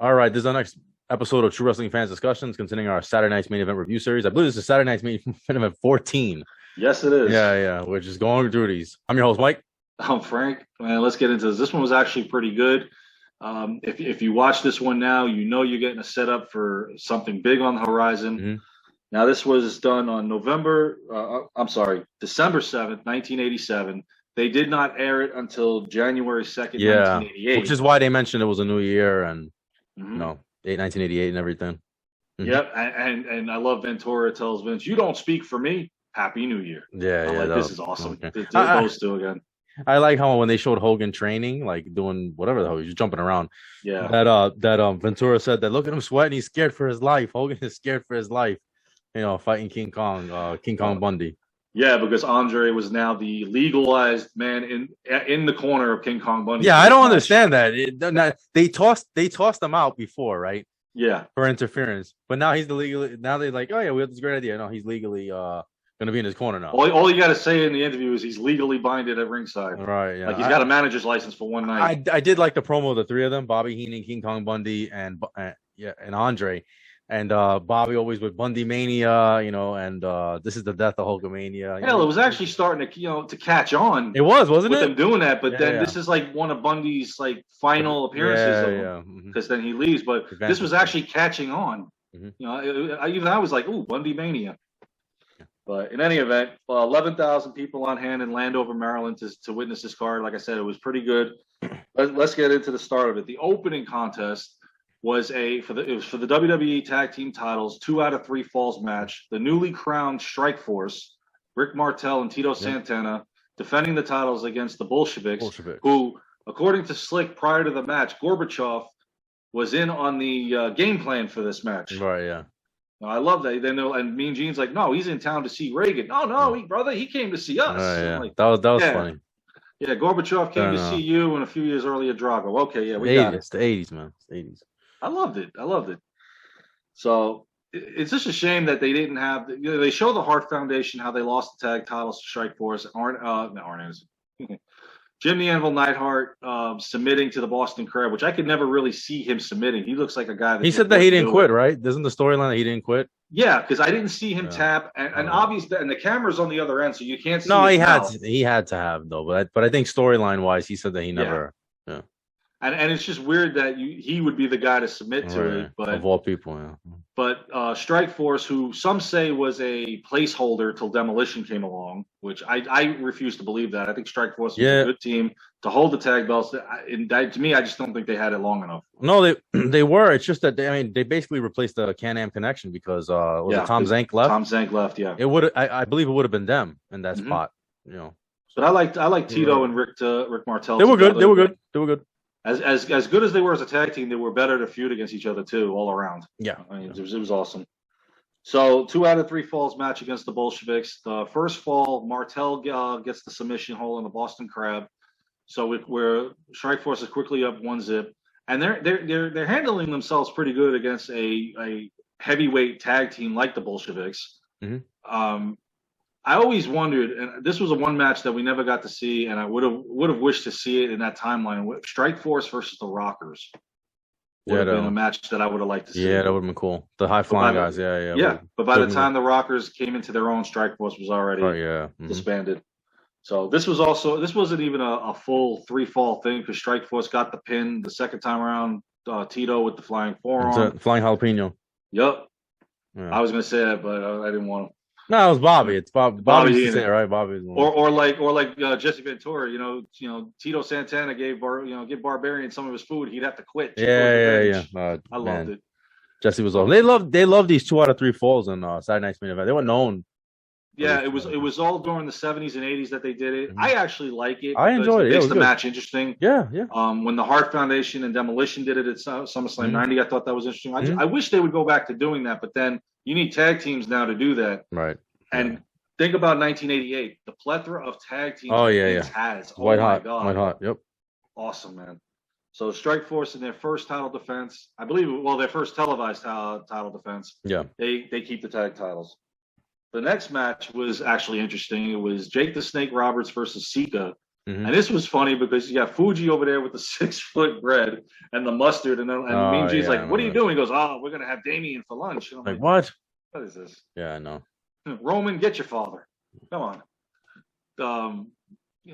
All right, this is our next episode of True Wrestling Fans Discussions, continuing our Saturday Night's Main Event review series. I believe this is Saturday Night's Main Event 14. Yes, it is. Yeah. We're just going through these. I'm your host, Mike. I'm Frank. Man, let's get into this. This one was actually pretty good. If you watch this one now, you know you're getting a setup for something big on the horizon. Mm-hmm. Now, this was done on December 7th, 1987. They did not air it until January 2nd, 1988. Which is why they mentioned it was a new year and, 1988 and everything. Mm-hmm. Yep, and I love Ventura tells Vince, "You don't speak for me. Happy New Year." This is awesome. Okay. Those two again. I like how when they showed Hogan training, like doing whatever the hell, he's jumping around. Yeah. That Ventura said that look at him sweating, he's scared for his life. Hogan is scared for his life. Fighting King Kong Bundy. Yeah, because Andre was now the legalized man in the corner of King Kong Bundy. Yeah, I don't understand that. They tossed him out before, right? Yeah, for interference. But now he's the legal. Now they're like, oh yeah, we have this great idea. No, he's legally going to be in his corner now. All you got to say in the interview is he's legally binded at ringside. Right. Yeah. Like he's got a manager's license for one night. I did like the promo of the three of them: Bobby Heenan, King Kong Bundy, and Andre. And Bobby always with Bundy Mania, and this is the death of Hulkamania. Hell, it was actually starting to catch on. It was, wasn't it? With them doing that, but then this is like one of Bundy's like final appearances. Because then he leaves. But this was actually catching on. Mm-hmm. I was like, "Ooh, Bundy Mania." But in any event, 11,000 people on hand in Landover, Maryland, to witness this card. Like I said, it was pretty good. Let's get into the start of it. The opening contest was for the WWE Tag Team Titles 2 out of 3 falls match. The newly crowned Strikeforce, Rick Martel and Tito Santana, defending the titles against the Bolsheviks, who, according to Slick, prior to the match, Gorbachev was in on the game plan for this match. Right, yeah. I love that. And Mean Gene's like, no, he's in town to see Reagan. No, he came to see us. Yeah. Like, that was funny. Yeah, Gorbachev came to see you, and a few years earlier, Drago. Okay, yeah, we got it. It's the 80s, man. It's the 80s. I loved it. So it's just a shame that they didn't have. They show the Hart Foundation how they lost the tag titles to Strikeforce. Jim the Anvil Neidhart submitting to the Boston Crab, which I could never really see him submitting. He looks like a guy that he said that he didn't quit, right? Isn't the storyline that he didn't quit? Yeah, because I didn't see him tap, and obviously, and the camera's on the other end, so you can't see. No, he had to have though, but I think storyline wise, he said that he never. Yeah. And it's just weird that he would be the guy to submit to it, but of all people, yeah. But Strikeforce, who some say was a placeholder till Demolition came along, which I refuse to believe that. I think Strikeforce was a good team to hold the tag belts. To me, I just don't think they had it long enough. No, they were. It's just that they basically replaced the Can-Am connection because Tom Zank left. Tom Zank left, yeah. It would. I believe it would have been them in that spot. But I like Tito and Rick Martel. They were good. They were good. As good as they were as a tag team, they were better to feud against each other too, all around. Yeah, it was awesome. So 2 out of 3 falls match against the Bolsheviks. The first fall, Martel gets the submission hold on the Boston Crab. So where Strikeforce is quickly up 1-0, and they're handling themselves pretty good against a heavyweight tag team like the Bolsheviks. Mm-hmm. I always wondered, and this was a one match that we never got to see, and I would have wished to see it in that timeline. Strikeforce versus the Rockers would have been a match that I would have liked to see. Yeah, that would have been cool. The high flying guys, yeah. Yeah, but by the time the Rockers came into their own, Strikeforce was already disbanded. So this wasn't even a full 3-fall thing because Strikeforce got the pin the second time around. Tito with the flying forearm, flying jalapeno. Yep. Yeah. I was gonna say that, but I didn't want to. No, it was Bobby. It's Bobby. Bobby's saying it, right? Bobby's or like Jesse Ventura. Tito Santana give Barbarian some of his food. He'd have to quit. Yeah. I loved it. Jesse was off. They love these 2 out of 3 falls in Saturday Night's Main Event. They were known. Yeah, it was all during the 70s and 80s that they did it. Mm-hmm. I actually like it. I enjoyed it. It makes the match interesting. Yeah. When the Hart Foundation and Demolition did it at SummerSlam 90, I thought that was interesting. I wish they would go back to doing that, but then you need tag teams now to do that. Right. And think about 1988, the plethora of tag teams has. White hot. Yep. Awesome, man. So Strikeforce in their first title defense, I believe, their first televised title defense. Yeah. They keep the tag titles. The next match was actually interesting. It was Jake the Snake Roberts versus Sika. And this was funny because you got Fuji over there with the 6-foot bread and the mustard, and Mean Gene's like, "What are you doing?" He goes, "Oh, we're gonna have Damien for lunch." And I'm like, what? What is this? Yeah, I know. Roman, get your father. Come on.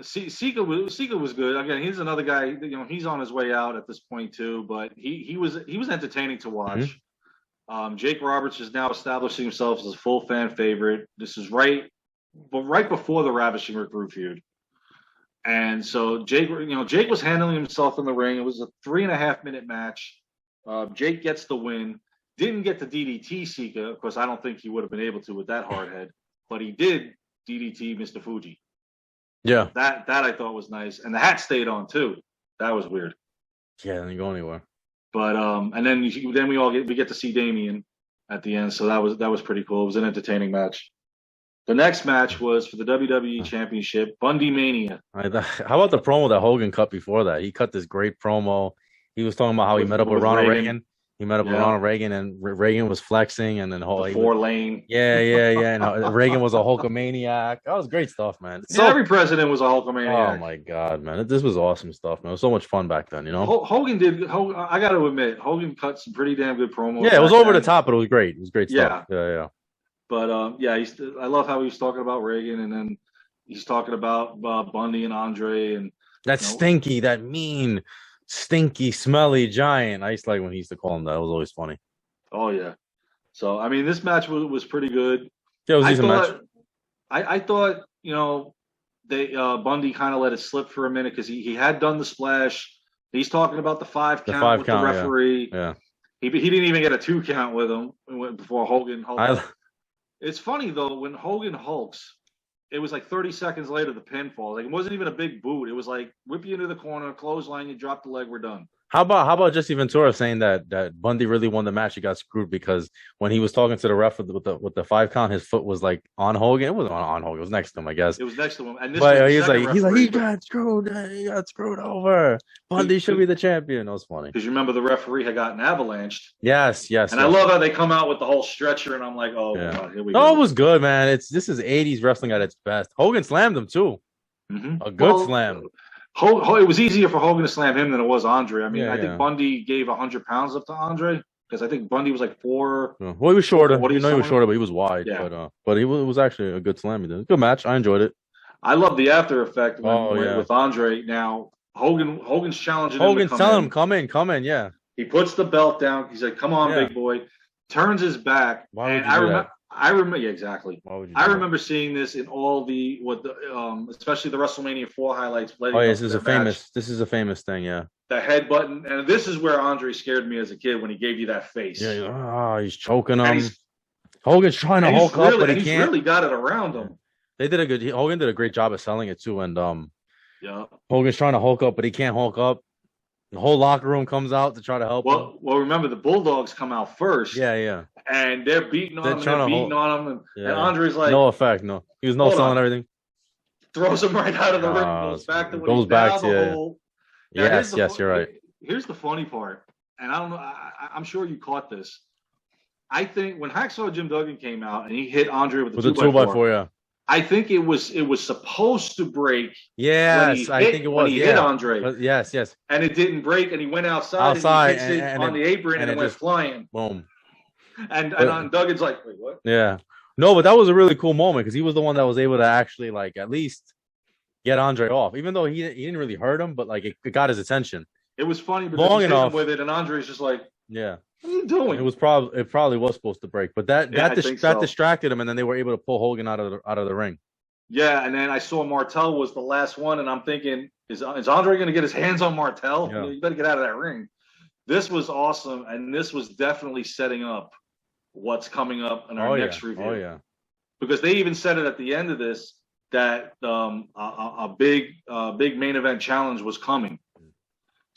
Sika was good. Again, he's another guy. He's on his way out at this point too, but he was entertaining to watch. Jake Roberts is now establishing himself as a full fan favorite. This is right before the Ravishing Rick Rude feud. And so Jake was handling himself in the ring. It was a 3.5-minute match. Jake gets the win. Didn't get the DDT Sika. Of course, I don't think he would have been able to with that hard head, but he did DDT Mr. Fuji. Yeah. That I thought was nice. And the hat stayed on too. That was weird. Yeah, didn't go anywhere. But and then we get to see Damien at the end. So that was pretty cool. It was an entertaining match. The next match was for the WWE Championship, Bundy Mania. How about the promo that Hogan cut before that? He cut this great promo. He was talking about how he met up with Ronald Reagan. He met up with Ronald Reagan, and Reagan was flexing, and then the 4-lane. Yeah. And Reagan was a Hulkamaniac. That was great stuff, man. Every president was a Hulkamaniac. Oh my god, man! This was awesome stuff, man. It was so much fun back then, Hogan did. I got to admit, Hogan cut some pretty damn good promos. Yeah, it was over the top, but it was great. It was great stuff. Yeah. But I love how he was talking about Reagan, and then he's talking about Bundy and Andre, and that stinky, that mean, stinky, smelly giant. I used to like when he used to call him that. It was always funny. Oh yeah. So I mean, this match was pretty good. Yeah, it was a decent match. I thought they Bundy kind of let it slip for a minute because he had done the splash. He's talking about the 5 count with the referee. Yeah. He didn't even get a 2 count with him before Hogan. It's funny though, when Hogan hulks, it was like 30 seconds later the pinfall. Like it wasn't even a big boot. It was like whip you into the corner, clothesline, you drop the leg, we're done. How about Jesse Ventura saying that Bundy really won the match? He got screwed because when he was talking to the ref with the 5 count, his foot was like on Hogan. It wasn't on Hogan. It was next to him, I guess. It was next to him. And he's like he got screwed. He got screwed over. Bundy should be the champion. That was funny. Because you remember the referee had gotten avalanched. Yes. And I love how they come out with the whole stretcher, and I'm like, oh God, here we go. No, it was good, man. This is 80s wrestling at its best. Hogan slammed him too. A good slam. It was easier for Hogan to slam him than it was Andre. I mean, I think Bundy gave 100 pounds up to Andre because I think Bundy was like 4. Well, he was shorter. He was shorter, but he was wide. Yeah. But it was actually a good slam. He did. Good match. I enjoyed it. I love the after effect with Andre. Now Hogan's challenging him. Hogan's telling him, come in. Yeah. He puts the belt down. He's like, "Come on, big boy." Turns his back. Why would you do that? I remember, exactly. I remember seeing this in all especially the WrestleMania 4 highlights. This is a famous thing, yeah. The head button, and this is where Andre scared me as a kid when he gave you that face. Yeah, he's choking him. Hogan's trying to hulk up, but he can't. He's really got it around him. Hogan did a great job of selling it too, and Hogan's trying to hulk up, but he can't hulk up. The whole locker room comes out to try to help him. Well, remember the Bulldogs come out first. Yeah. And they're beating on him, and Andre's like, no effect, no. He was selling everything. Throws him right out of the ring, goes back to when he's down the hole. Yes, you're right. Here's the funny part, and I don't know. I'm sure you caught this. I think when Hacksaw Jim Duggan came out and he hit Andre with the 2x4, yeah. I think it was supposed to break. Yes, I think it was. When he hit Andre. Yes. And it didn't break, and he went outside and he hits it on the apron, and it went flying. Boom. And Duggan's like, wait, what? Yeah. No, but that was a really cool moment because he was the one that was able to actually, like, at least get Andre off, even though he didn't really hurt him, but like it got his attention. It was funny because he's him with it, and Andre's just like, yeah. What are you doing? It probably was supposed to break, but that distracted him, and then they were able to pull Hogan out of the ring. Yeah, and then I saw Martel was the last one, and I'm thinking, is Andre going to get his hands on Martel? Yeah. You better get out of that ring. This was awesome, and this was definitely setting up what's coming up in our next review. Oh yeah, because they even said it at the end of this that a big main event challenge was coming.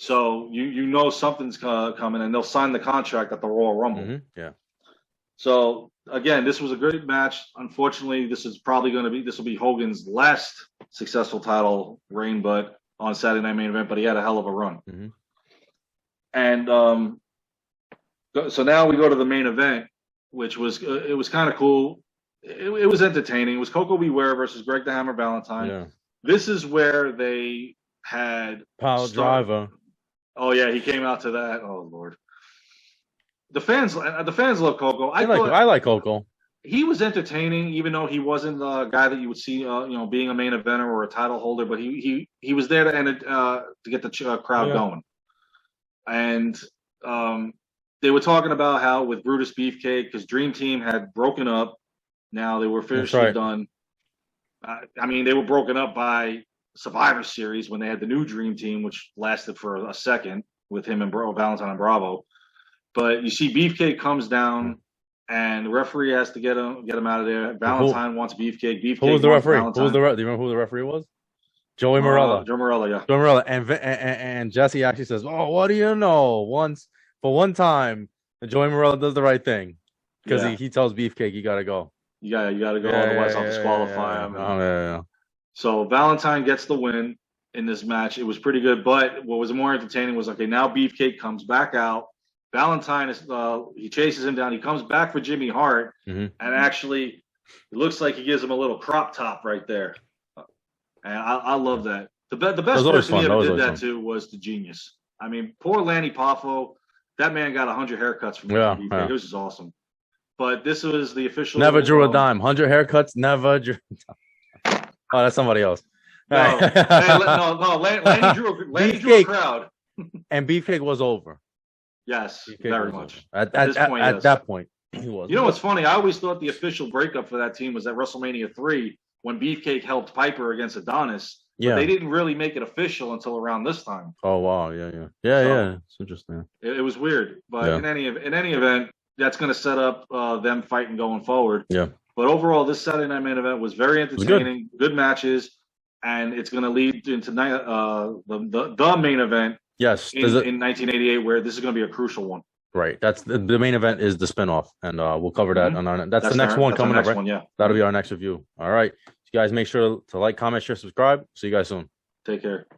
So you know something's coming, and they'll sign the contract at the Royal Rumble. Mm-hmm. Yeah. So again, this was a great match. Unfortunately, this will be Hogan's last successful title reign, but on Saturday Night Main Event. But he had a hell of a run. Mm-hmm. And so now we go to the main event, which was kind of cool. It was entertaining. It was Coco Beware versus Greg the Hammer Valentine. Yeah. This is where they had Power Driver. Oh yeah, he came out to that. Oh Lord, the fans love Coco. I like Coco. He was entertaining, even though he wasn't the guy that you would see, being a main eventer or a title holder. But he was there to get the crowd going. And they were talking about how with Brutus Beefcake, because Dream Team had broken up. Now they were officially done. I mean, they were broken up by Survivor Series when they had the new Dream Team, which lasted for a second with him and Valentine and Bravo. But you see, Beefcake comes down, and the referee has to get him out of there. Valentine wants Beefcake. Beefcake. Who was the referee? Do you remember who the referee was? Joey Morella. Joe Morella, yeah. Joey Morella, and Jesse actually says, "Oh, what do you know? For one time, Joey Morella does the right thing because he tells Beefcake you gotta go. You gotta go, otherwise I'll disqualify him." Yeah. So Valentine gets the win in this match. It was pretty good, but what was more entertaining was now Beefcake comes back out. Valentine he chases him down. He comes back for Jimmy Hart, and actually, it looks like he gives him a little crop top right there. And I love that. The best person he ever did that to was the Genius. I mean, poor Lanny Poffo. That man got 100 haircuts from Beefcake. It was just awesome. But this was the official. Never drew a dime. 100 haircuts. Never drew. Oh, that's somebody else. No, Lanny drew a crowd. And Beefcake was over. Yes, very much. At that point, he was. You know what's funny? I always thought the official breakup for that team was at WrestleMania 3 when Beefcake helped Piper against Adonis. Yeah. They didn't really make it official until around this time. Oh wow, yeah. It's interesting. It was weird, but in any event, that's going to set up them fighting going forward. Yeah. But overall, this Saturday Night Main Event was very entertaining, good matches, and it's going to lead into the main event. Yes, in 1988, where this is going to be a crucial one. Right. That's the main event is the spinoff, and we'll cover that on our. That's the next one coming up, right? That'll be our next review. All right, you guys make sure to like, comment, share, subscribe. See you guys soon. Take care.